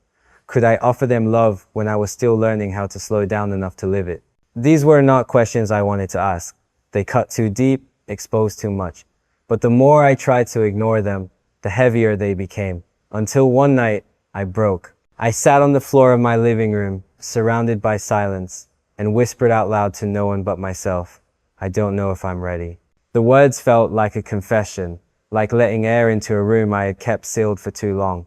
Could I offer them love when I was still learning how to slow down enough to live it? These were not questions I wanted to ask. They cut too deep, exposed too much. But the more I tried to ignore them, the heavier they became. Until one night, I broke. I sat on the floor of my living room, surrounded by silence, and whispered out loud to no one but myself, I don't know if I'm ready. The words felt like a confession, like letting air into a room I had kept sealed for too long.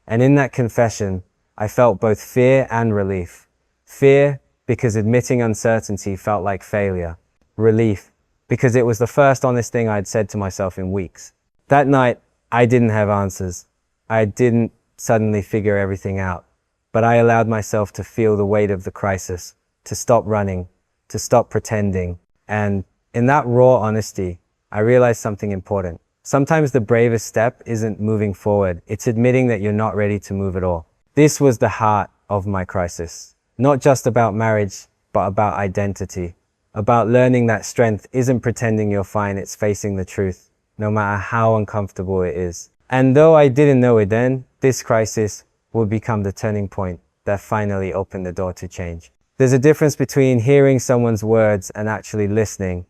And in that confession, I felt both fear and relief. Fear, because admitting uncertainty felt like failure. Relief, because it was the first honest thing I'd said to myself in weeks. That night, I didn't have answers. I didn't suddenly figure everything out, but I allowed myself to feel the weight of the crisis, to stop running, to stop pretending. And in that raw honesty, I realized something important. Sometimes the bravest step isn't moving forward, it's admitting that you're not ready to move at all. This was the heart of my crisis. Not just about marriage, but about identity. About learning that strength isn't pretending you're fine, it's facing the truth, no matter how uncomfortable it is. And though I didn't know it then, this crisis would become the turning point that finally opened the door to change. There's a difference between hearing someone's words and actually listening.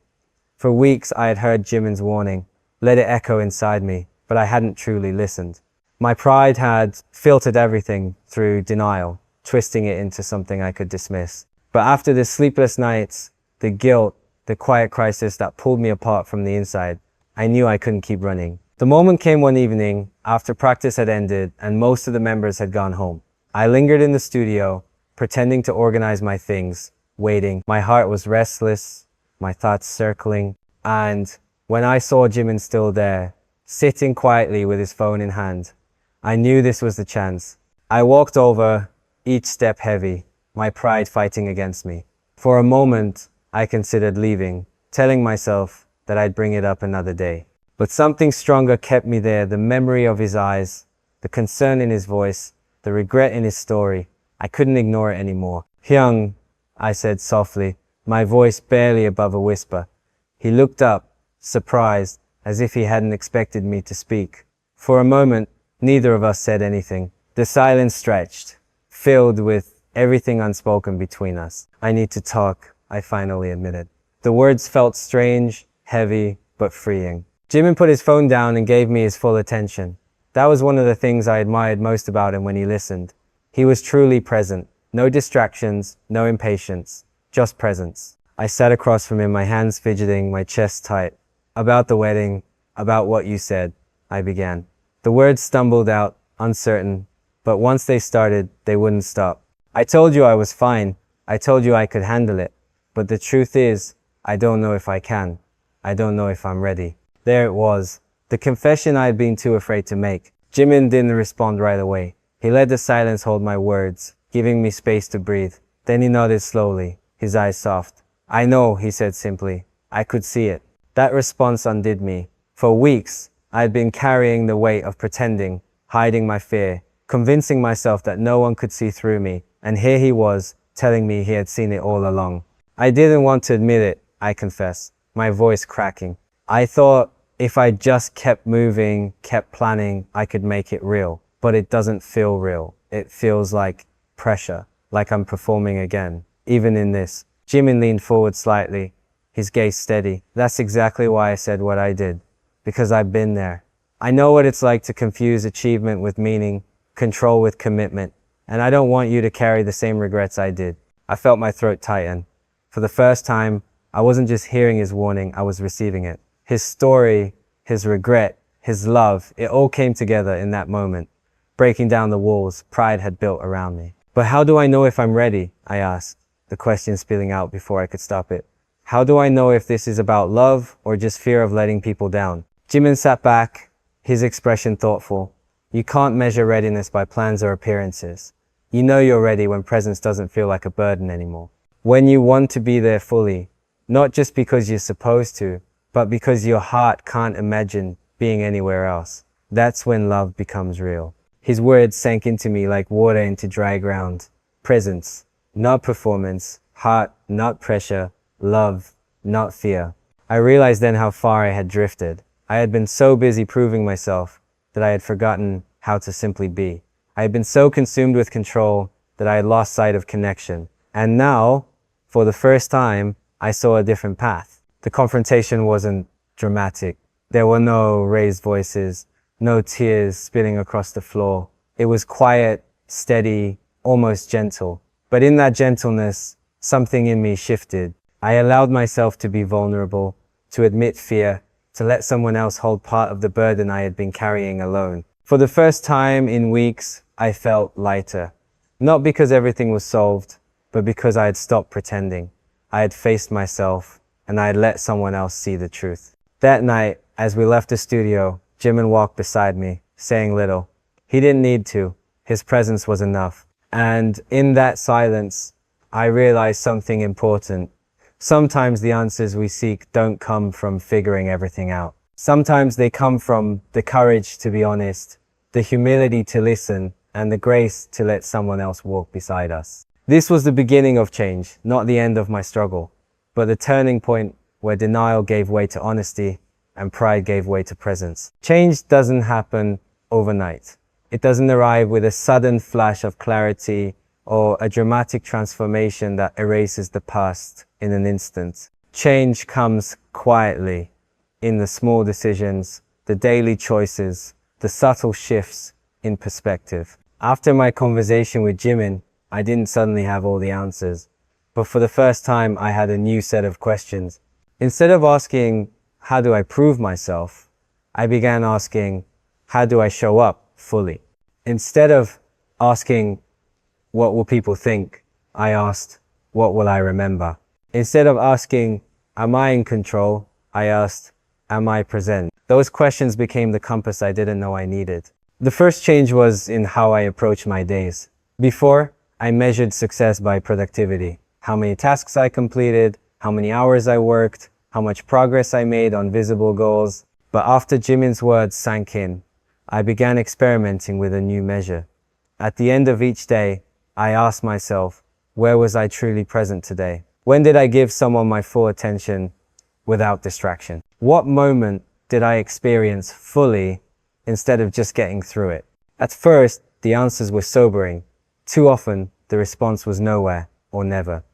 For weeks I had heard Jimin's warning, let it echo inside me, but I hadn't truly listened. My pride had filtered everything through denial, twisting it into something I could dismiss. But after the sleepless nights, the guilt, the quiet crisis that pulled me apart from the inside, I knew I couldn't keep running. The moment came one evening, after practice had ended and most of the members had gone home. I lingered in the studio, pretending to organize my things, waiting. My heart was restless, my thoughts circling, and when I saw Jimin still there, sitting quietly with his phone in hand, I knew this was the chance. I walked over, each step heavy, my pride fighting against me. For a moment, I considered leaving, telling myself that I'd bring it up another day. But something stronger kept me there, the memory of his eyes, the concern in his voice, the regret in his story. I couldn't ignore it anymore. Hyung, I said softly, my voice barely above a whisper. He looked up, surprised, as if he hadn't expected me to speak. For a moment, neither of us said anything. The silence stretched, filled with everything unspoken between us. I need to talk, I finally admitted. The words felt strange, heavy, but freeing. Jimin put his phone down and gave me his full attention. That was one of the things I admired most about him when he listened. He was truly present. No distractions, no impatience, just presence. I sat across from him, my hands fidgeting, my chest tight. About the wedding, about what you said, I began. The words stumbled out, uncertain, but once they started, they wouldn't stop. I told you I was fine. I told you I could handle it. But the truth is, I don't know if I can. I don't know if I'm ready. There it was, the confession I had been too afraid to make. Jimin didn't respond right away. He let the silence hold my words, giving me space to breathe. Then he nodded slowly, his eyes soft. I know, he said simply. I could see it. That response undid me. For weeks, I had been carrying the weight of pretending, hiding my fear, convincing myself that no one could see through me. And here he was, telling me he had seen it all along. I didn't want to admit it, I confess, my voice cracking. I thought if I just kept moving, kept planning, I could make it real. But it doesn't feel real. It feels like pressure, like I'm performing again. Even in this. Jimin leaned forward slightly, his gaze steady. That's exactly why I said what I did. Because I've been there. I know what it's like to confuse achievement with meaning, control with commitment. and I don't want you to carry the same regrets I did. I felt my throat tighten. For the first time, I wasn't just hearing his warning, I was receiving it. His story, his regret, his love, it all came together in that moment, breaking down the walls pride had built around me. But how do I know if I'm ready? I asked, the question spilling out before I could stop it. How do I know if this is about love or just fear of letting people down? Jimin sat back, his expression thoughtful. You can't measure readiness by plans or appearances. You know you're ready when presence doesn't feel like a burden anymore. When you want to be there fully, not just because you're supposed to, but because your heart can't imagine being anywhere else. That's when love becomes real. His words sank into me like water into dry ground. Presence, not performance. Heart, not pressure. Love, not fear. I realized then how far I had drifted. I had been so busy proving myself that I had forgotten how to simply be. I had been so consumed with control that I had lost sight of connection. And now, for the first time, I saw a different path. The confrontation wasn't dramatic. There were no raised voices, no tears spilling across the floor. It was quiet, steady, almost gentle. But in that gentleness, something in me shifted. I allowed myself to be vulnerable, to admit fear, to let someone else hold part of the burden I had been carrying alone. For the first time in weeks, I felt lighter. Not because everything was solved, but because I had stopped pretending. I had faced myself, and I had let someone else see the truth. That night, as we left the studio, Jimin walked beside me, saying little. He didn't need to. His presence was enough. And in that silence, I realized something important. Sometimes the answers we seek don't come from figuring everything out. Sometimes they come from the courage to be honest, the humility to listen, and the grace to let someone else walk beside us. This was the beginning of change, not the end of my struggle, but the turning point where denial gave way to honesty and pride gave way to presence. Change doesn't happen overnight. It doesn't arrive with a sudden flash of clarity or a dramatic transformation that erases the past in an instant. Change comes quietly in the small decisions, the daily choices, the subtle shifts in perspective. After my conversation with Jimin, I didn't suddenly have all the answers, but for the first time I had a new set of questions. Instead of asking, how do I prove myself? I began asking, how do I show up fully? Instead of asking, what will people think? I asked, what will I remember? Instead of asking, am I in control? I asked, am I present? Those questions became the compass I didn't know I needed. The first change was in how I approach my days. Before, I measured success by productivity. How many tasks I completed, how many hours I worked, how much progress I made on visible goals. But after Jimin's words sank in, I began experimenting with a new measure. At the end of each day, I asked myself, where was I truly present today? When did I give someone my full attention without distraction? What moment did I experience fully instead of just getting through it? At first, the answers were sobering. Too often, the response was nowhere or never.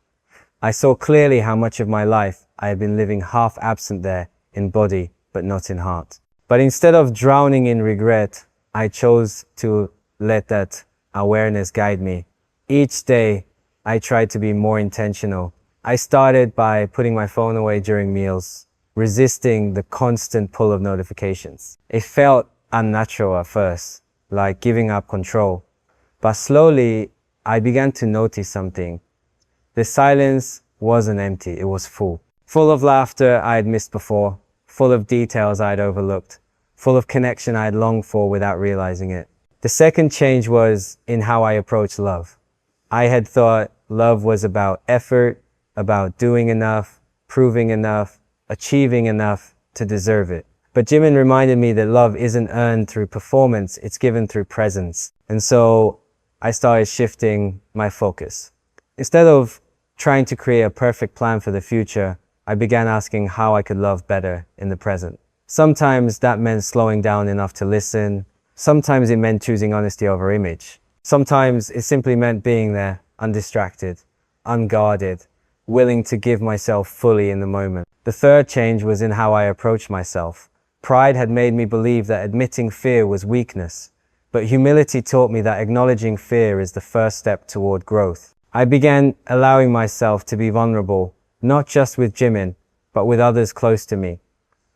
I saw clearly how much of my life I had been living half absent there in body, but not in heart. But instead of drowning in regret, I chose to let that awareness guide me. Each day, I tried to be more intentional. I started by putting my phone away during meals, resisting the constant pull of notifications. It felt unnatural at first, like giving up control. But slowly, I began to notice something. The silence wasn't empty, it was full. Full of laughter I had missed before, full of details I had overlooked, full of connection I had longed for without realizing it. The second change was in how I approached love. I had thought love was about effort, about doing enough, proving enough, achieving enough to deserve it. But Jimin reminded me that love isn't earned through performance, it's given through presence. And so I started shifting my focus. Instead of trying to create a perfect plan for the future, I began asking how I could love better in the present. Sometimes that meant slowing down enough to listen. Sometimes it meant choosing honesty over image. Sometimes it simply meant being there, undistracted, unguarded, willing to give myself fully in the moment. The third change was in how I approached myself. Pride had made me believe that admitting fear was weakness, but humility taught me that acknowledging fear is the first step toward growth. I began allowing myself to be vulnerable, not just with Jimin, but with others close to me.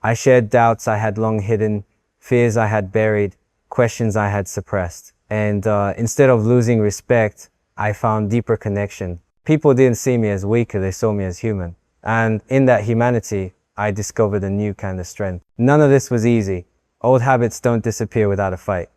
I shared doubts I had long hidden, fears I had buried, questions I had suppressed. And instead of losing respect, I found deeper connection. People didn't see me as weaker, they saw me as human. And in that humanity, I discovered a new kind of strength. None of this was easy. Old habits don't disappear without a fight.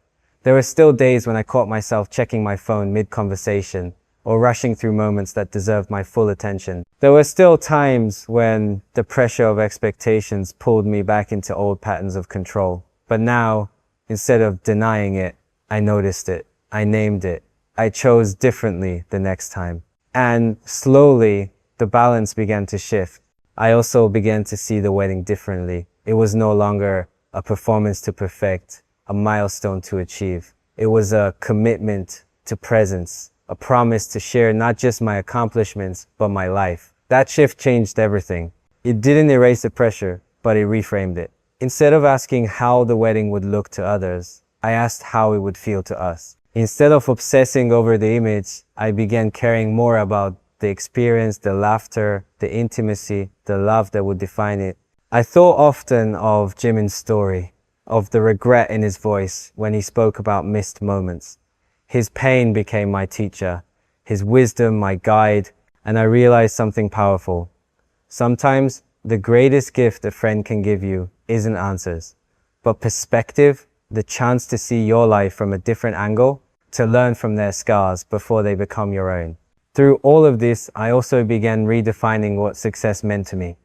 There were still days when I caught myself checking my phone mid-conversation or rushing through moments that deserved my full attention. There were still times when the pressure of expectations pulled me back into old patterns of control. But now, instead of denying it, I noticed it. I named it. I chose differently the next time. And slowly, the balance began to shift. I also began to see the wedding differently. It was no longer a performance to perfect, a milestone to achieve. It was a commitment to presence, a promise to share not just my accomplishments, but my life. That shift changed everything. It didn't erase the pressure, but it reframed it. Instead of asking how the wedding would look to others, I asked how it would feel to us. Instead of obsessing over the image, I began caring more about the experience, the laughter, the intimacy, the love that would define it. I thought often of Jimin's story, of the regret in his voice when he spoke about missed moments. His pain became my teacher, his wisdom my guide, and I realized something powerful. Sometimes the greatest gift a friend can give you isn't answers, but perspective, the chance to see your life from a different angle, to learn from their scars before they become your own. Through all of this, I also began redefining what success meant to me.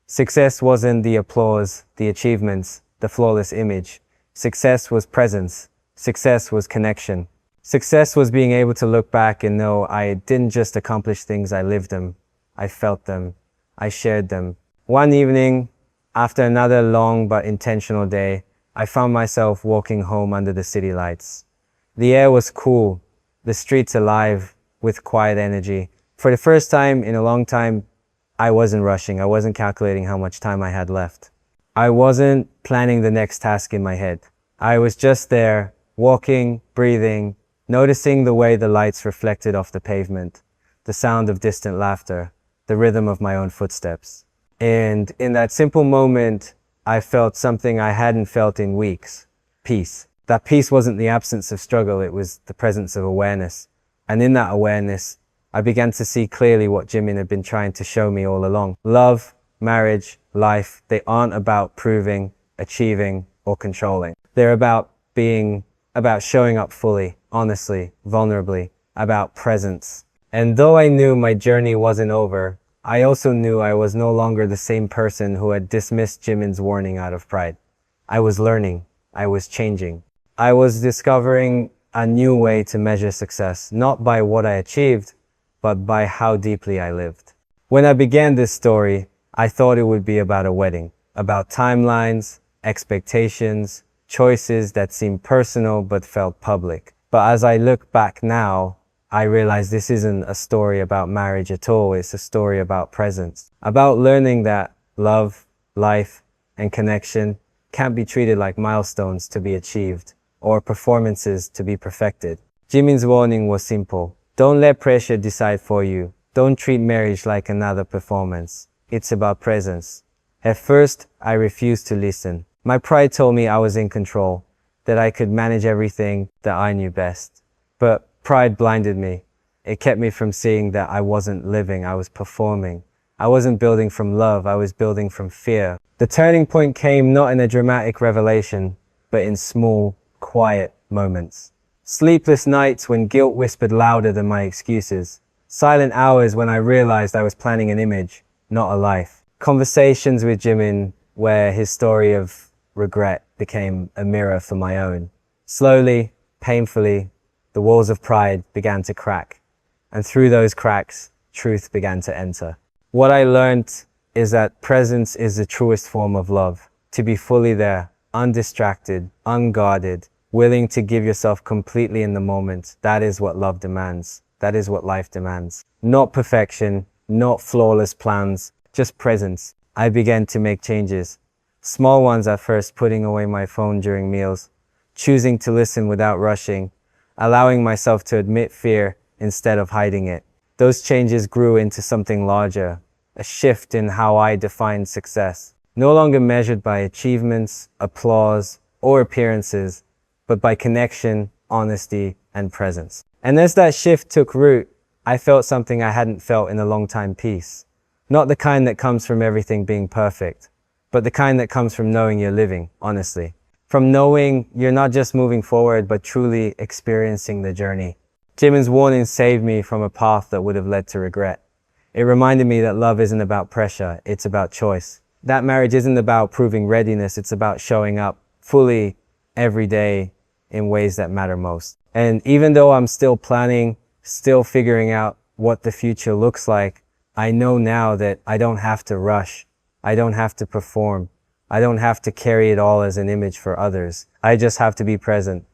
Success wasn't the applause, the achievements, the flawless image. Success was presence. Success was connection. Success was being able to look back and know I didn't just accomplish things, I lived them. I felt them. I shared them. One evening, after another long but intentional day, I found myself walking home under the city lights. The air was cool, the streets alive with quiet energy. For the first time in a long time, I wasn't rushing. I wasn't calculating how much time I had left. I wasn't planning the next task in my head. I was just there, walking, breathing, noticing the way the lights reflected off the pavement, the sound of distant laughter, the rhythm of my own footsteps. And in that simple moment, I felt something I hadn't felt in weeks: peace. That peace wasn't the absence of struggle, it was the presence of awareness. And in that awareness, I began to see clearly what Jimin had been trying to show me all along. Love, marriage, life, they aren't about proving, achieving, or controlling. They're about showing up fully, honestly, vulnerably, about presence. And though I knew my journey wasn't over, I also knew I was no longer the same person who had dismissed Jimin's warning out of pride. I was learning. I was changing. I was discovering a new way to measure success, not by what I achieved, but by how deeply I lived. When I began this story, I thought it would be about a wedding, about timelines, expectations, choices that seemed personal but felt public. But as I look back now, I realize this isn't a story about marriage at all. It's a story about presence, about learning that love, life, and connection can't be treated like milestones to be achieved or performances to be perfected. Jimin's warning was simple. Don't let pressure decide for you. Don't treat marriage like another performance. It's about presence. At first, I refused to listen. My pride told me I was in control, that I could manage everything, that I knew best. But pride blinded me. It kept me from seeing that I wasn't living, I was performing. I wasn't building from love, I was building from fear. The turning point came not in a dramatic revelation, but in small, quiet moments. Sleepless nights when guilt whispered louder than my excuses. Silent hours when I realized I was planning an image, not a life. Conversations with Jimin where his story of regret became a mirror for my own. Slowly, painfully, the walls of pride began to crack. And through those cracks, truth began to enter. What I learned is that presence is the truest form of love. To be fully there, undistracted, unguarded, willing to give yourself completely in the moment. That is what love demands. That is what life demands. Not perfection, not flawless plans, just presence. I began to make changes. Small ones at first, putting away my phone during meals, choosing to listen without rushing, allowing myself to admit fear instead of hiding it. Those changes grew into something larger, a shift in how I defined success. No longer measured by achievements, applause, or appearances, but by connection, honesty, and presence. And as that shift took root, I felt something I hadn't felt in a long time: peace. Not the kind that comes from everything being perfect, but the kind that comes from knowing you're living, honestly. From knowing you're not just moving forward, but truly experiencing the journey. Jimin's warning saved me from a path that would have led to regret. It reminded me that love isn't about pressure, it's about choice. That marriage isn't about proving readiness, it's about showing up fully every day in ways that matter most. And even though I'm still planning, still figuring out what the future looks like, I know now that I don't have to rush. I don't have to perform. I don't have to carry it all as an image for others. I just have to be present,